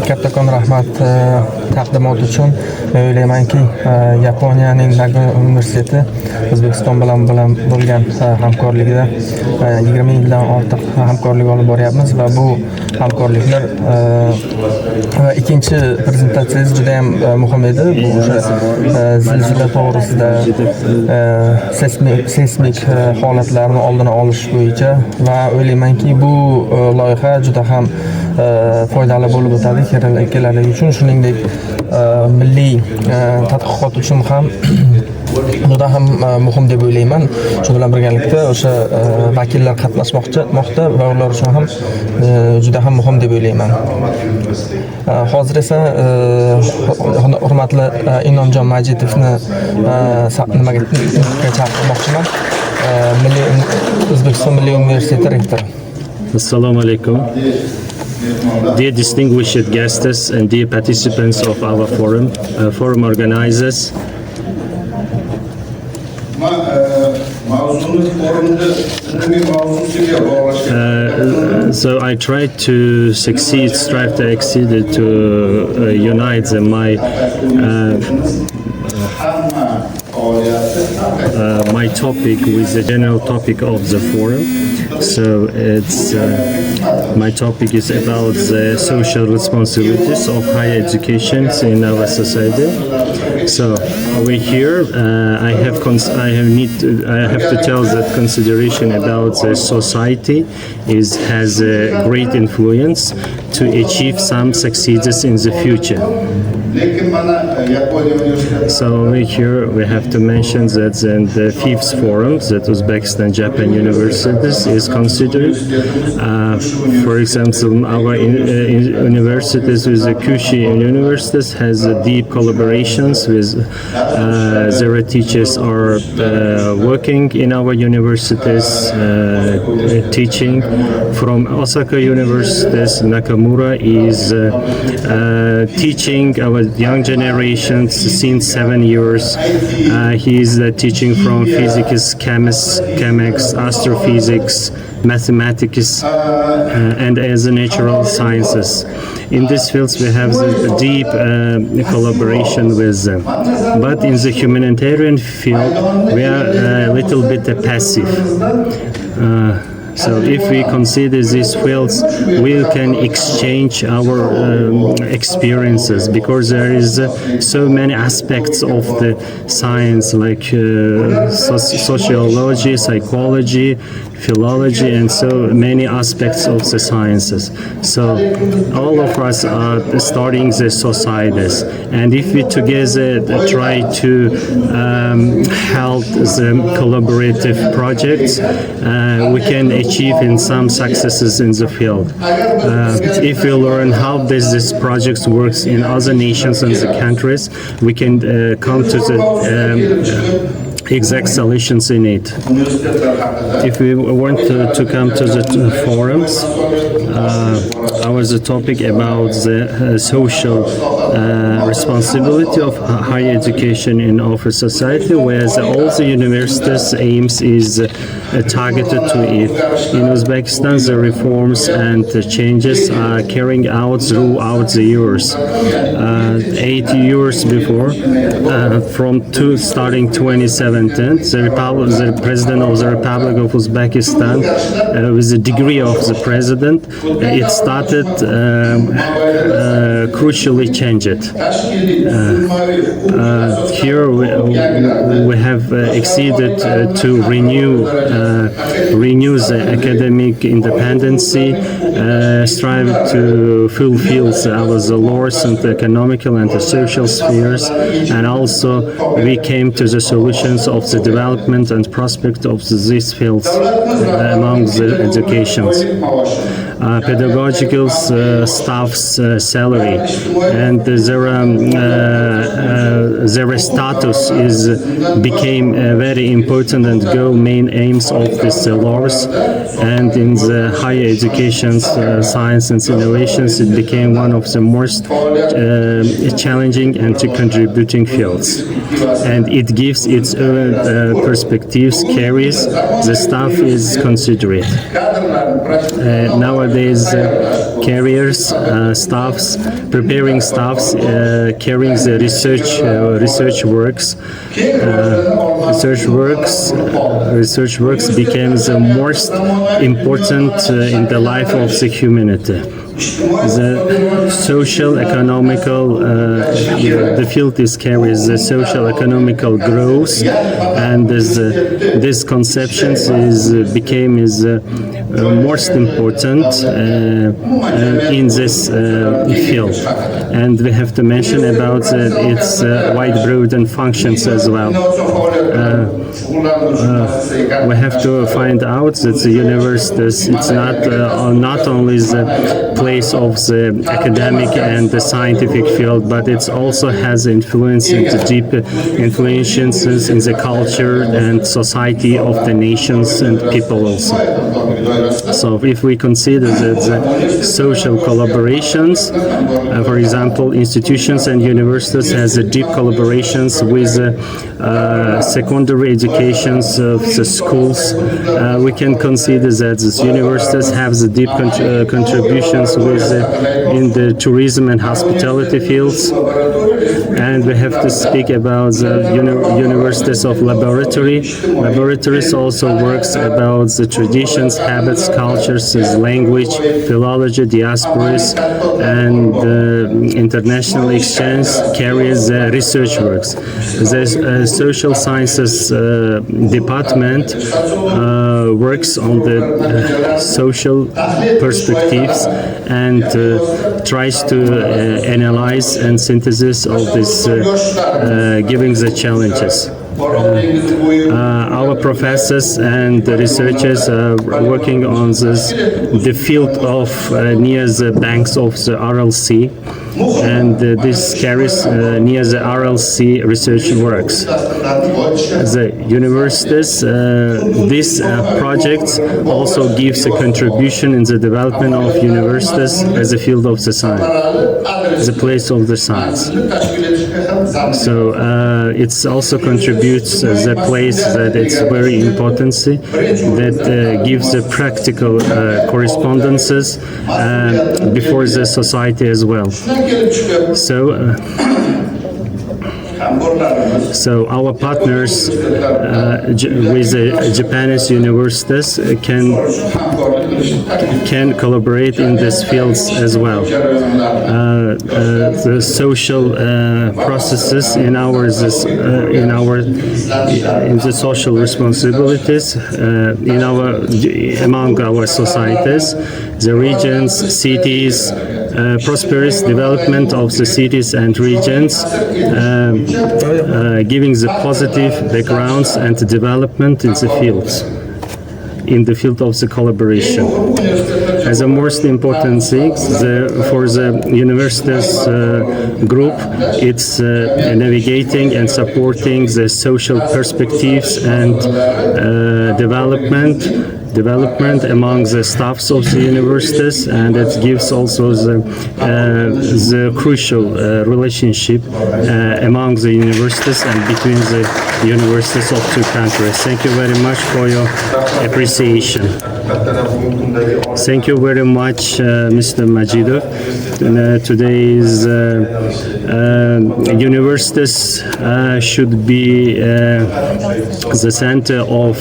kattakon rahmat taqdimot uchun. Men o'ylaymanki, Yaponiyaning Nagoya universiteti O'zbekiston bilan bo'lgan hamkorligida 20 yildan ortiq hamkorlik olib boryapmiz va bu hamkorliklar va ikkinchi prezentatsiyangiz juda ham muhim edi. Bu o'sha zilzila to'g'risida seysmik holatlarni oldini olish bo'yicha va o'ylaymanki, bu loyiha juda ham foydali bo'lib o'tadi kelajak uchun, shuningdek milliy tadqiqot uchun ham juda ham muhim deb o'ylayman. Shu bilan birgalikda o'sha vakillar qatnashmoqda va ular uchun ham juda ham muhim deb o'ylayman. Hozir esa hurmatli Inomjon Majidovni nimaga chaqirmoqchiman. O'zbekiston Milliy universiteti rektori. Assalomu alaykum. Dear distinguished guests and dear participants of our forum organizers. So I tried to strive to exceed to unite my topic with the general topic of the forum. So it's my topic is about the social responsibilities of higher education in our society. So over here, I have to tell that consideration about the society has a great influence to achieve some successes in the future. So over here we have to mention that in the fifth forum that Uzbekistan Japan universities is considered. For example, our universities with the Kyushu universities has deep collaborations with their teachers are working in our universities, teaching. From Osaka universities, Nakamura is teaching our young generations since 7 years. He is teaching from physics, chemics, astrophysics, mathematics, and as natural sciences. In these fields we have the deep collaboration with them. But in the humanitarian field we are a little bit passive. So if we consider these fields, we can exchange our experiences, because there is so many aspects of the science, like sociology, psychology, philology, and so many aspects of the sciences. So all of us are starting the societies, and if we together try to help the collaborative projects, we can achieve in some successes in the field. If we learn how this project works in other nations and the countries, we can come to the exact solutions in it. If we want to come to the forums, our topic about the social responsibility of higher education in our society, where all the universities' aims is targeted to it. In Uzbekistan, the reforms and the changes are carrying out throughout the years. 8 years before, starting 2017, the President of the Republic of Uzbekistan, with the degree of the President, it started crucially changed. Here we have exceeded to renew the academic independency, strive to fulfill our laws and the economical and the social spheres, and also we came to the solutions of the development and prospect of these fields among the educations. Pedagogical staff's salary and their status became very important and main aims of these laws. And in the higher education, science and innovations, it became one of the most challenging and contributing fields. And it gives its own perspectives, carries. The staff is considerate. Nowadays, carriers, staffs, preparing staffs, carrying the research works. Research works became the most important in the life of the humanity. The social economical the field is carries the social economical growth, and this conceptions became most important in this field, and we have to mention about its wide broad and functions as well. We have to find out that the universities, it's not only the place of the academic and the scientific field, but it also has influence in the deep influences in the culture and society of the nations and people also. So if we consider that the social collaborations, for example, institutions and universities has a deep collaborations with secondary educations of the schools, we can consider that the universities have the deep contributions in the tourism and hospitality fields. And we have to speak about the universities of laboratory. Laboratories also works about the traditions, habits, cultures, language, philology, diasporas, and international exchange carries research works. The social sciences department works on the social perspectives and tries to analyze and synthesis of this, giving the challenges. Our professors and researchers are working on the field of near the banks of the Aral Sea, and this carries near the Aral Sea research works. The universities, this project also gives a contribution in the development of universities as a field of the science, the place of the science. So it also contributes the place that it's very important, that gives the practical correspondences before the society as well. So our partners with the Japanese universities can collaborate in these fields as well. The social processes in the social responsibilities among our societies, the regions, cities, prosperous development of the cities and regions, giving the positive backgrounds and development in the fields, in the field of the collaboration. As a most important thing for the universities group, it's navigating and supporting the social perspectives and development among the staffs of the universities, and it gives also the crucial relationship among the universities and between the universities of two countries. Thank you very much for your appreciation. Thank you very much, Mr. Majidov. Today's universities should be the center of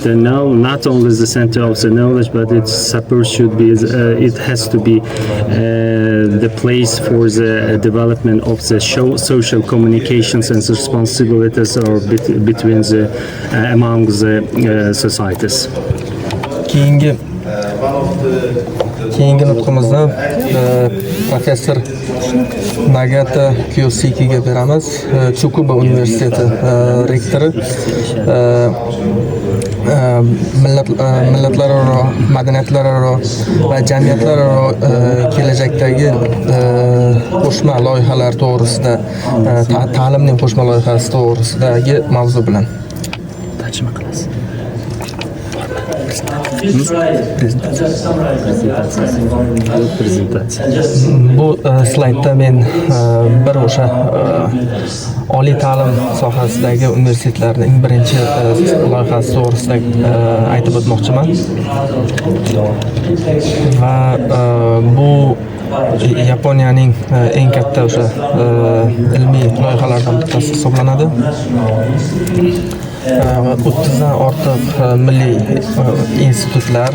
the knowledge. Not only the center of the knowledge, but its support should be. It has to be the place for the development of the social communications and responsibilities, or between the among the societies. Keyingi nutqimizni professor Nagata Kiyosakiga beramiz. Tsukuba universiteti rektori. Millatlararo, madaniyatlararo va jamiyatlararo kelajakdagi qo'shma loyihalar to'g'risida, ta'limning qo'shma loyihasi to'g'risidagi mavzu bilan tarjima qilasiz. Bu slaydda men bir o'sha oliy ta'lim sohasidagi universitetlarning birinchi loyihasi to'g'risida aytib o'tmoqchiman. Va bu Yaponiyaning eng katta o'sha ilmiy loyihalaridan bittasi hisoblanadi. 30dan ortiq milliy institutlar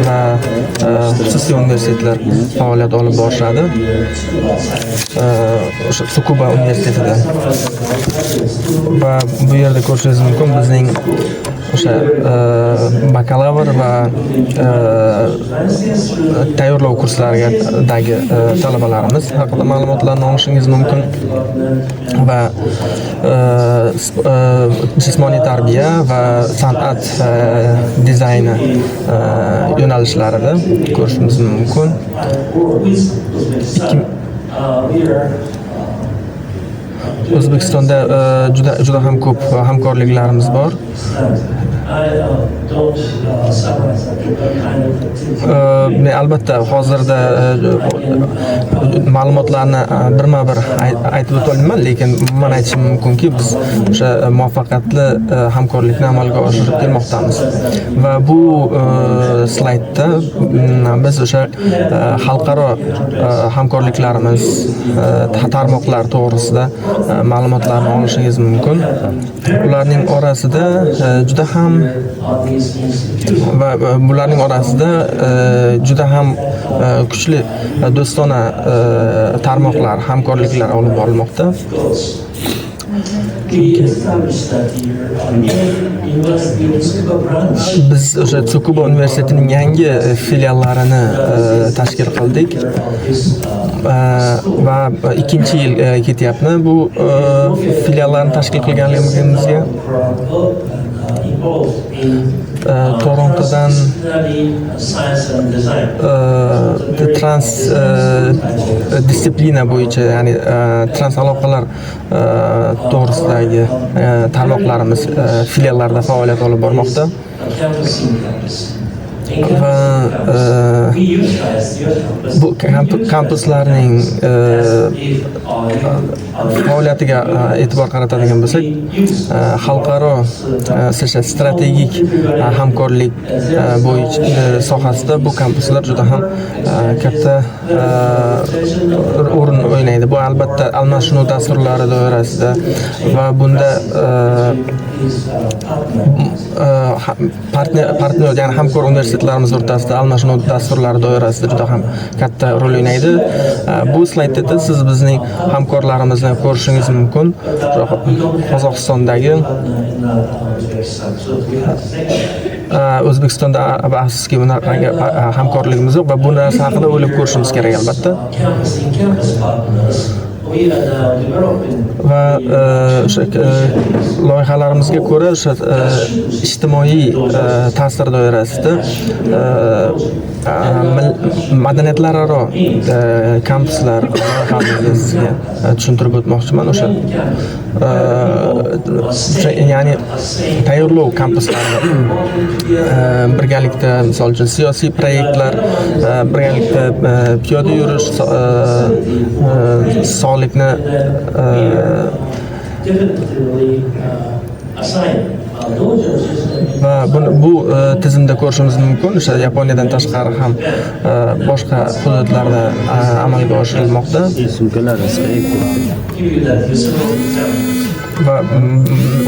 va xususiy universitetlar faoliyat olib borishadi. O'sha Tsukuba universitetida. Va bu yerda ko'rishingiz mumkin bizning o'sha bakalavr va tayyorlov kurslaridagi talabalarimiz haqida ma'lumotlarni olishingiz mumkin va jismoniy tarbiya va san'at dizayni yo'nalishlarida ko'rishingiz mumkin. O'zbekistonda juda ham ko'p hamkorliklarimiz bor. Men albatta hozirda ma'lumotlarni birma-bir aytib o'tolmayman, lekin men aytishim mumkinki biz o'sha muvaffaqiyatli hamkorlikni amalga oshirib kelmoqdamiz. Va bu slaydda biz o'sha xalqaro hamkorliklarimiz, tarmoqlar to'g'risida ma'lumotlarni olishingiz mumkin. Ularning orasida juda ham va bularning orasida juda ham kuchli do'stona tarmoqlar, hamkorliklar olib borilmoqda. Biz o'sha Tsukuba universitetining yangi filiallarini tashkil qildik va 2-yil ketyapti bu filiallarni tashkil qilganligimizga. Torontodan trans disiplina bo'yicha, ya'ni trans aloqalar to'g'risidagi tarmoqlarimiz filiallarda faoliyat olib bormoqda. Va bu kampuslarning faoliyatiga e'tibor qaratadigan bo'lsak, xalqaro strategik hamkorlik bo'yicha sohasida bu kampuslar juda ham katta o'rin o'ynaydi. Bu albatta almashinuv dasturlari doirasida va bunda partner, ya'ni hamkor universitetlarimiz o'rtasida almashinuv dasturlari doirasida juda ham katta rol o'ynaydi. Bu slaydda siz bizning hamkorlarimizni ko'rishingiz mumkin. Qozog'istondagi O'zbekistonda afsuski bunaqangi hamkorligimiz yo'q va bu narsa haqida o'ylab ko'rishimiz kerak albatta. Va o'sha loyihalarimizga ko'ra o'sha ijtimoiy ta'sir doirasida madaniyatlararo kampuslar loyihamizni sizga tushuntirib o'tmoqchiman. O'sha ya'ni tayyorlov kampuslarida birgalikda, misol uchun siyosiy proyektlar, birgalikda piyoda yurish, sog'liqni va bu tizimda ko'rishimiz mumkin. O'sha Yaponiyadan tashqari ham boshqa hududlarda amalga oshirilmoqda. Va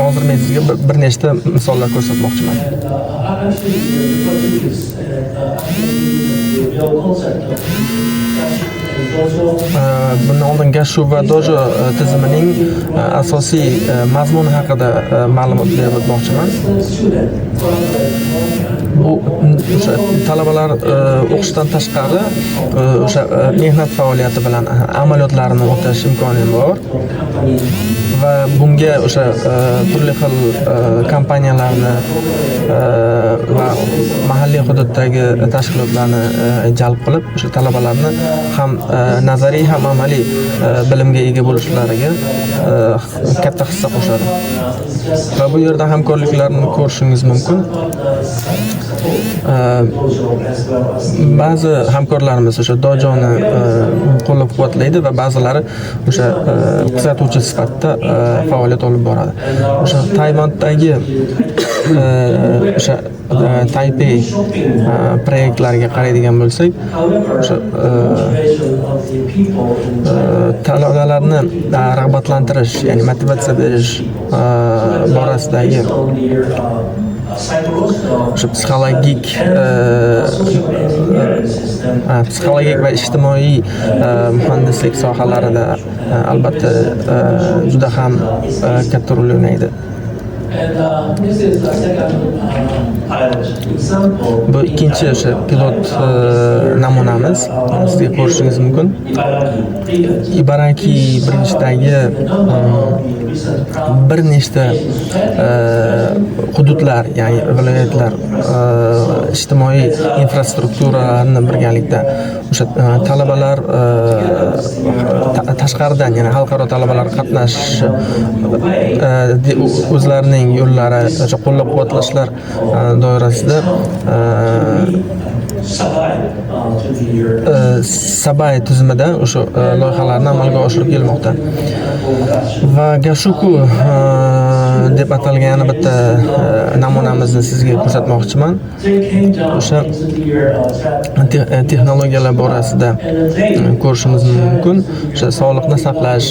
hozir men sizga bir nechta misollar ko'rsatmoqchiman. Bundan oldin Gashu va Dojo tizimining asosiy mazmuni haqida ma'lumot berib o'tmoqchiman. Bu o'sha talabalar o'qishdan tashqari o'sha mehnat faoliyati bilan amaliyotlarini o'tash imkoni bor va bunga o'sha turli xil kompaniyalarni va mahalliy hududdagi tashkilotlarni jalb qilib o'sha talabalarni ham nazariy ham amaliy bilimga ega bo'lishlariga katta hissa qo'shadi. Va bu yerda hamkorliklarni ko'rishingiz mumkin. Ba'zi hamkorlarimiz o'sha dojoni qo'llab-quvvatlaydi va ba'zilari o'sha kuzatuvchi sifatida faoliyat olib boradi. O'sha Tayvandagi o'sha Taipei proyektlariga qaraydigan bo'lsak, o'sha talabalarni rag'batlantirish, ya'ni motivatsiya berish borasidagi o'sha psixologik va ijtimoiy muhandislik sohalarida albatta juda ham katta rol o'ynaydi. Bu ikkinchi o'sha pilot namunamiz, sizga ko'rishingiz mumkin. Ibaraki birinchidagi bir nechta hududlar, ya'ni viloyatlar ijtimoiy infrastrukturalarni birgalikda o'sha talabalar tashqaridan, ya'ni xalqaro talabalar qatnashishi o'zlarining yo'llari, o'sha qo'llab-quvvatlashlar doirasida Sabay tizimida o'sha loyihalarni amalga oshirib kelmoqda. Va Gashuku deb atalgan yana bitta namunamizni sizga ko'rsatmoqchiman. O'sha texnologiyalar borasida ko'rishimiz mumkin. O'sha sog'liqni saqlash,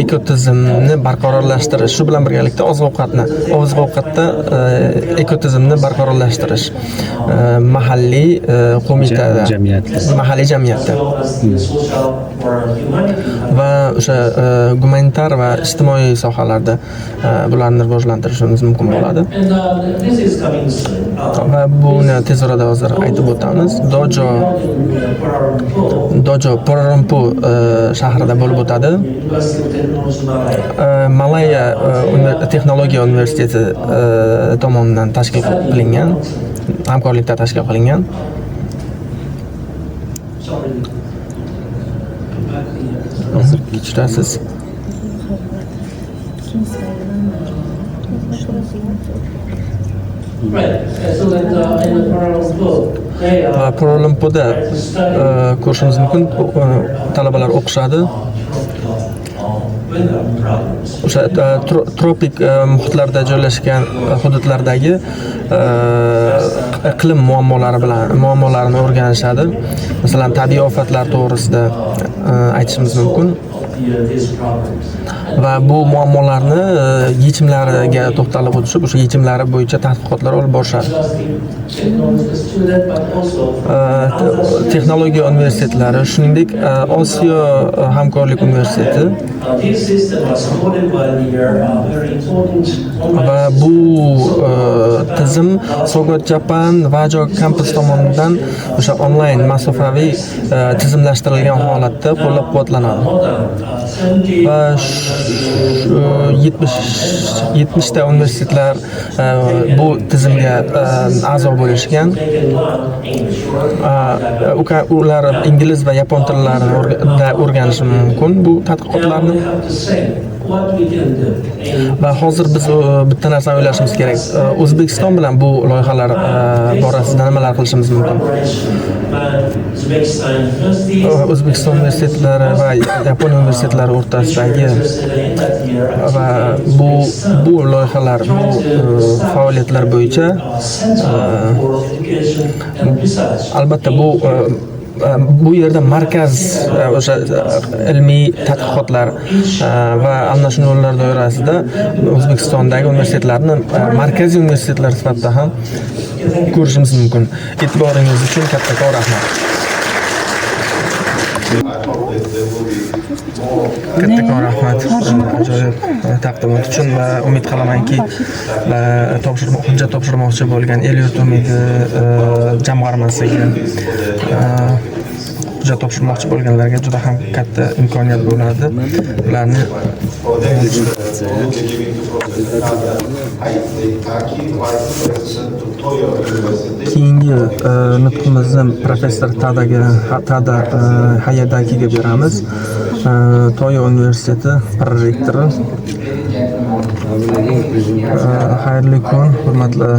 ekotizimni barqarorlashtirish, shu bilan birgalikda oziq-ovqatda ekotizimni barqarorlashtirish mahalliy qo'mitada, mahalliy jamiyatda va o'sha gumanitar va ijtimoiy sohalarda bularni rivojlantirishimiz mumkin bo'ladi. Va buni tez orada hozir aytib o'tamiz. Dojo Pororompu shahrida bo'lib o'tadi. Malaya texnologiya universiteti tomonidan tashkil qilingan, hamkorlikda tashkil qilingan. Kechirasiz. Va Kuala-Lumpurda ko'rishingiz mumkin, talabalar o'qishadi. O'sha tropik muhitlarda joylashgan hududlardagi iqlim muammolarini o'rganishadi. Masalan, tabiiy ofatlar to'g'risida aytishimiz mumkin. Va bu muammolarni yechimlariga to'xtalib o'tishib, o'sha yechimlari bo'yicha tadqiqotlar olib borishadi. Texnologiya universitetlari, shuningdek Osiyo hamkorlik universiteti va bu tizim Sogot Japan Vajo kampus tomonidan o'sha onlayn masofaviy tizimlashtirilgan holatda qo'llab-quvvatlanadi. Va 70 ta universitetlar bu tizimga a'zo bo'lishgan. Ular ingliz va yapon tillarida o'rganishi mumkin bu tadqiqotlarni. Va hozir biz bitta narsani o'ylashimiz kerak. O'zbekiston bilan bu loyihalar borasida nimalar qilishimiz mumkin? O'zbekiston universitetlari va Yapon universitetlari o'rtasidagi va bu loyihalar, bu faoliyatlar bo'yicha albatta bu yerda markaz o'sha ilmiy tadqiqotlar va ana shu yo'llar doirasida O'zbekistondagi universitetlarni markaziy universitetlar sifatida ham ko'rishimiz mumkin. E'tiboringiz uchun kattakon rahmat. Kattakon rahmat ajoyib taqdimot uchun va umid qilamanki hujjat topshirmoqchi bo'lgan El-Yurt Umidi jamg'armasiga hujjat topshirmoqchi bo'lganlarga juda ham katta imkoniyat bo'ladi. Ularni keyingi nutqimizni professor Tada Hayadakiga beramiz. Toyo universiteti prorektori. Xayrli kun, hurmatli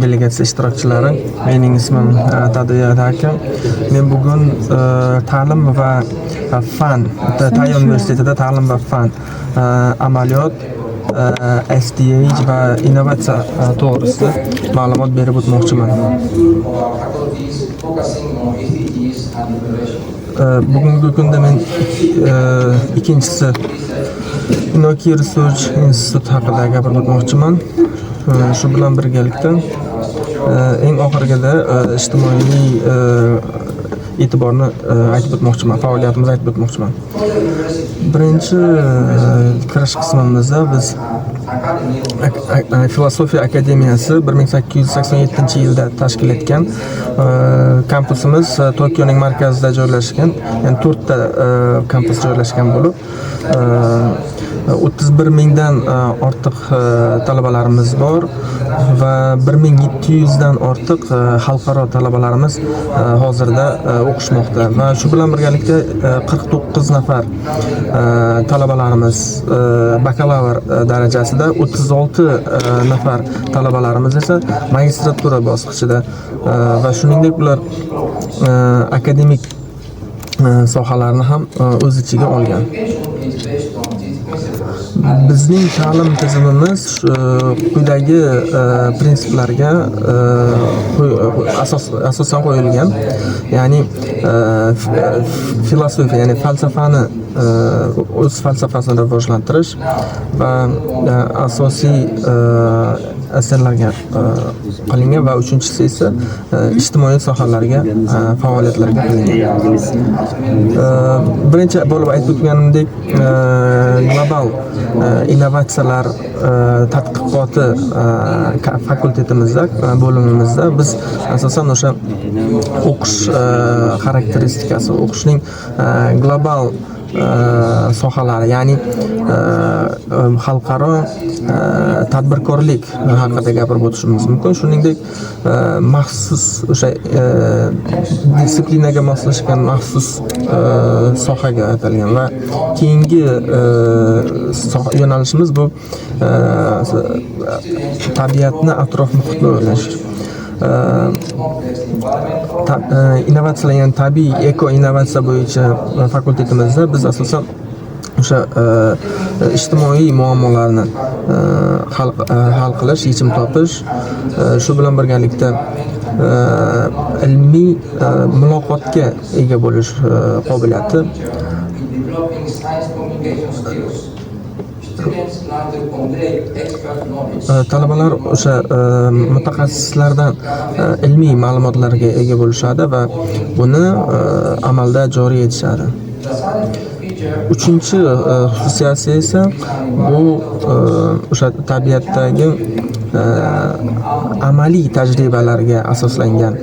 delegatsiya ishtirokchilari. Mening ismim Tada Hayadaki. Men bugun ta'lim va fan, Toyo universitetida ta'lim va fan, amaliyot, SDH va innovatsiya to'g'risida ma'lumot berib o'tmoqchiman. Bugungi kunda men ikkinchisi Inoki Research Institute haqida gapirib o'tmoqchiman. Shu bilan birgalikda eng oxirgida ijtimoiy e'tiborni aytib o'tmoqchiman, faoliyatimizni aytib o'tmoqchiman. Birinchi kirish qismimizda biz Filosofiya akademiyasi 1887-yilda tashkil etgan. Kampusimiz Tokioning markazida joylashgan, ya'ni 4 ta kampus joylashgan bo'lib, 31 mingdan ortiq talabalarimiz bor va 1700 dan ortiq xalqaro talabalarimiz hozirda o'qishmoqda va shu bilan birgalikda 49 nafar talabalarimiz bakalavr darajasida, 36 nafar talabalarimiz esa magistratura bosqichida va shuningdek ular akademik sohalarni ham o'z ichiga olgan. Bizning ta'lim tizimimiz quyidagi prinsiplarga asosan qo'yilgan. Ya'ni filosofiya, ya'ni falsafani o'z falsafasini rivojlantirish va asosiy asarlarga qilingan va uchinchisi esa ijtimoiy sohalarga faoliyatlarga qilingan. Birinchi bo'lib aytib o'tganimdek, global innovatsiyalar tadqiqoti fakultetimizda, bo'limimizda biz asosan o'sha o'qish xarakteristikasi, o'qishning global sohalari, ya'ni xalqaro tadbirkorlik haqida gapirib o'tishimiz mumkin. Shuningdek, maxsus o'sha disiplinaga moslashgan maxsus sohaga atalgan va keyingi yo'nalishimiz bu tabiatni, atrof muhitni o'ylash. Innovatsiyalar, ya'ni tabiiy eko innovatsiya bo'yicha fakultetimizda biz asosan o'sha ijtimoiy muammolarni hal qilish, yechim topish, shu bilan birgalikda ilmiy muloqotga ega bo'lish qobiliyati, talabalar o'sha mutaxassislardan ilmiy ma'lumotlarga ega bo'lishadi va buni amalda joriy etishadi. Uchinchi xususiyati esa bu o'sha tabiatdagi amaliy tajribalarga asoslangan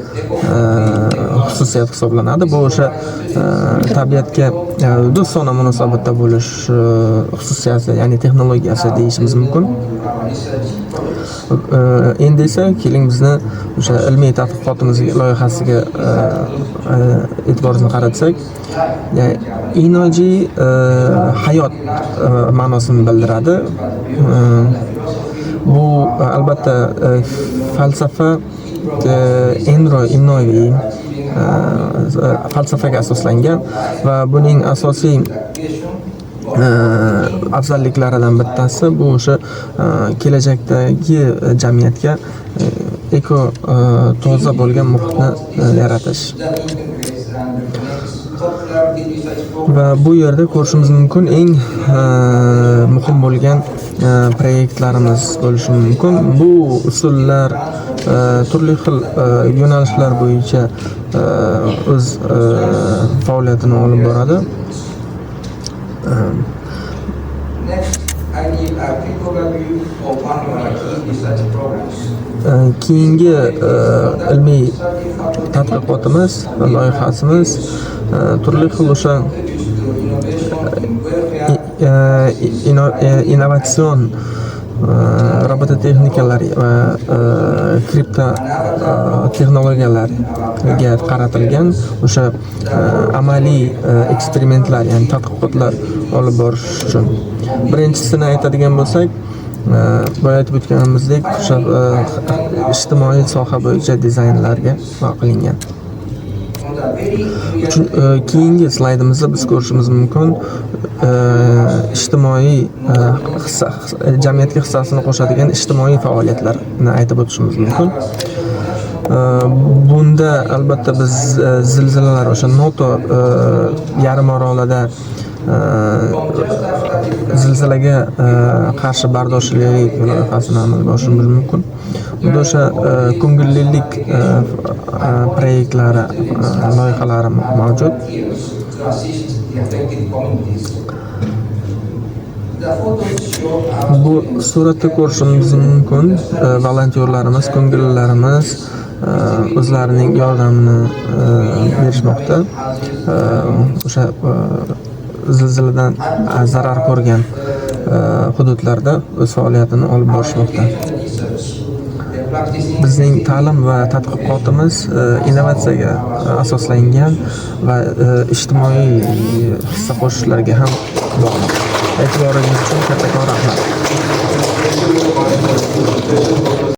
xususiyat hisoblanadi. Bu o'sha tabiatga do'stona munosabatda bo'lish xususiyati, ya'ni texnologiyasi deyishimiz mumkin. Endi esa keling bizni o'sha ilmiy tadqiqotimiz loyihasiga e'tiboringizni qaratsak, ya'ni inoji hayot ma'nosini bildiradi. Bu albatta falsafa Enro Imnoviy falsafaga asoslangan va buning asosiy afzalliklaridan bittasi bu o'sha kelajakdagi jamiyatga eko toza bo'lgan muhitni yaratish. Va bu yerda ko'rishimiz mumkin eng muhim bo'lgan proyektlarimiz bo'lishi mumkin. Bu usullar turli xil yo'nalishlar bo'yicha o'z faoliyatini olib boradi. Keyingi ilmiy tadqiqotimiz, loyihasimiz turli xil o'sha innovatsion robototexnikalar va kripto texnologiyalarga qaratilgan o'sha amaliy eksperimentlar, ya'ni tadqiqotlar olib borish uchun. Birinchisini aytadigan bo'lsak, boya aytib o'tganimizdek, o'sha ijtimoiy soha bo'yicha dizaynlarga qilingan. Keyingi slaydimizda biz ko'rishimiz mumkin ijtimoiy jamiyatga hissasini qo'shadigan ijtimoiy faoliyatlarni aytib o'tishimiz mumkin. Bunda albatta biz zilzilalar, o'sha Noto yarim orolida zilzilaga qarshi bardoshlilik loyihasini amalga oshirishimiz mumkin. Bunda o'sha ko'ngillilik proyektlari, loyihalari mavjud. Bu suratda ko'rishimiz mumkin volontyorlarimiz, ko'ngillilarimiz o'zlarining yordamini berishmoqda. O'sha zilziladan zarar ko'rgan hududlarda o'z faoliyatini olib borishmoqda. Bizning ta'lim va tadqiqotimiz innovatsiyaga asoslangan va ijtimoiy hissa qo'shishlarga ham bog'liq. E'tiboringiz uchun kattakon rahmat.